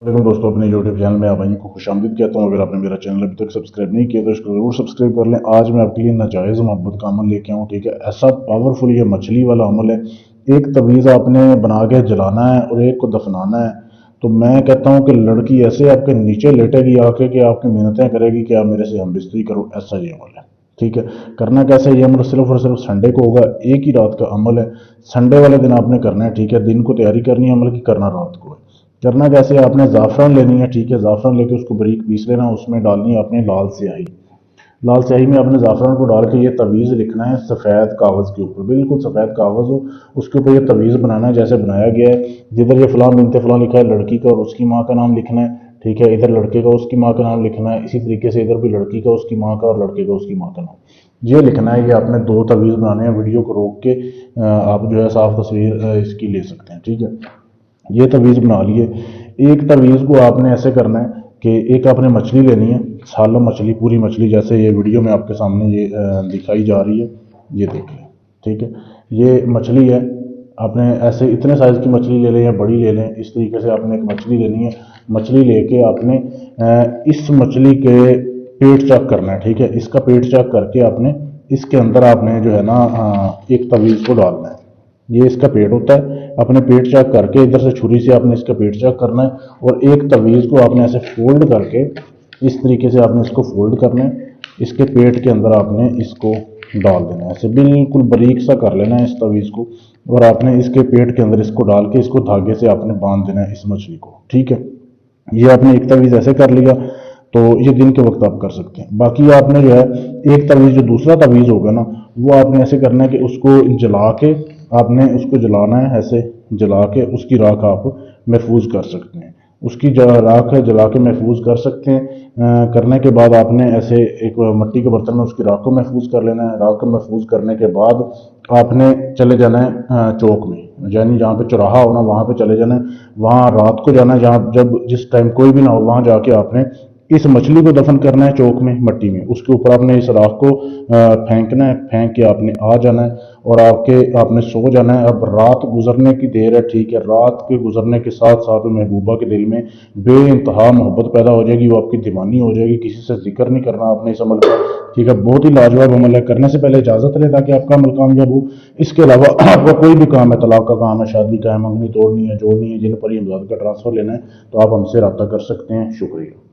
वालेकुम दोस्तों, अपने यूट्यूब चैनल में आप भाइयों को खुशामदीद कहता हूँ। अगर आपने मेरा चैनल अभी तक सब्सक्राइब नहीं किया तो इसको जरूर सब्सक्राइब कर लें। आज मैं आपके लिए नाजायज़ मोहब्बत का अमल लेके आऊँ। ठीक है, ऐसा पावरफुल ये मछली वाला अमल है। एक तवीज़ आपने बना के जलाना है और एक को दफनाना है। तो मैं कहता हूँ कि लड़की ऐसे आपके नीचे लेटेगी आके कि आपकी मिन्नतें करेगी कि आप मेरे से हम बिस्तरी करो। ऐसा ये अमल है। ठीक है, करना कैसे ये अमल सिर्फ और सिर्फ संडे को होगा। एक ही रात का अमल है, संडे वाले दिन आपने करना है। ठीक है, दिन को तैयारी करनी है अमल की, करना रात को है। करना कैसे, आपने ज़ाफ़रान लेनी है। ठीक है, ज़ाफ़रान लेके उसको बारीक पीस लेना, उसमें डालनी है अपने लाल स्याही। लाल स्याही में आपने ज़ाफ़रान को डाल के ये तवीज़ लिखना है सफ़ेद कागज़ के ऊपर, बिल्कुल सफ़ेद कागज़ हो, उसके ऊपर ये तवीज़ बनाना है जैसे बनाया गया है। जिधर ये फ़लाँ बिनते फ़लाँ लिखा है लड़की का और उसकी माँ का नाम लिखना है। ठीक है, इधर लड़के का उसकी माँ का नाम लिखना है। इसी तरीके से इधर भी लड़की का उसकी माँ का और लड़के का उसकी माँ का नाम ये लिखना है। ये आपने दो तवीज़ बनाने हैं। वीडियो को रोक के आप जो है साफ तस्वीर इसकी ले सकते हैं। ठीक है, ये तवीज़ बना लिए। एक तवीज़ को आपने ऐसे करना है कि एक आपने मछली लेनी है, सालम मछली, पूरी मछली जैसे ये वीडियो में आपके सामने ये दिखाई जा रही है, ये देख लें। ठीक है, ये मछली है। आपने ऐसे इतने साइज़ की मछली ले लें या बड़ी ले लें, इस तरीके से आपने एक मछली लेनी है। मछली लेके आपने इस मछली के पेट चेक करना है। ठीक है, इसका पेट चेक करके आपने इसके अंदर आपने जो है ना एक तवीज़ को डालना है। ये इसका पेट होता है। अपने पेट चेक करके इधर से छुरी से आपने इसका पेट चेक करना है और एक तवीज़ को आपने ऐसे फोल्ड करके इस तरीके से आपने इसको फोल्ड करना है। इसके पेट के अंदर आपने इसको डाल देना है, ऐसे बिल्कुल बारीक सा कर लेना है इस तवीज़ को। और आपने इसके पेट के अंदर इसको डाल के इसको धागे से आपने बांध देना है इस मछली को। ठीक है, ये आपने एक तवीज़ ऐसे कर लिया तो ये दिन के वक्त आप कर सकते हैं। बाकी आपने जो है एक तवीज़, जो दूसरा तवीज़ होगा ना, वो आपने ऐसे करना है कि उसको जला के आपने उसको जलाना है। ऐसे जला के उसकी राख आप महफूज कर सकते हैं। उसकी जो राख है जला के महफूज कर सकते हैं। करने के बाद आपने ऐसे एक मिट्टी के बर्तन में उसकी राख को महफूज कर लेना है। राख को महफूज करने के बाद आपने चले जाना है चौक में, यानी जहाँ पे चौराहा हो ना वहाँ पे चले जाना है। वहाँ रात को जाना है, जहाँ जब जिस टाइम कोई भी ना हो, वहाँ जाके आपने इस मछली को दफन करना है चौक में मट्टी में। उसके ऊपर आपने इस राख को फेंकना है। फेंक के आपने आ जाना है और आपने सो जाना है। अब रात गुजरने की देर है। ठीक है, रात के गुजरने के साथ साथ महबूबा के दिल में बेइंतहा मोहब्बत पैदा हो जाएगी। वो आपकी दीवानी हो जाएगी। किसी से जिक्र नहीं करना आपने इस अमल का। ठीक है, बहुत ही लाजवाब अमल है। करने से पहले इजाज़त लें ताकि आपका अमल कामयाब हो। इसके अलावा आपका कोई भी काम है, तलाक का काम है, शादी का है, मंगनी तोड़नी है, जोड़नी है, जिन पर ही इमदाद का ट्रांसफ़र लेना है, तो आप हमसे रब्ता कर सकते हैं। शुक्रिया।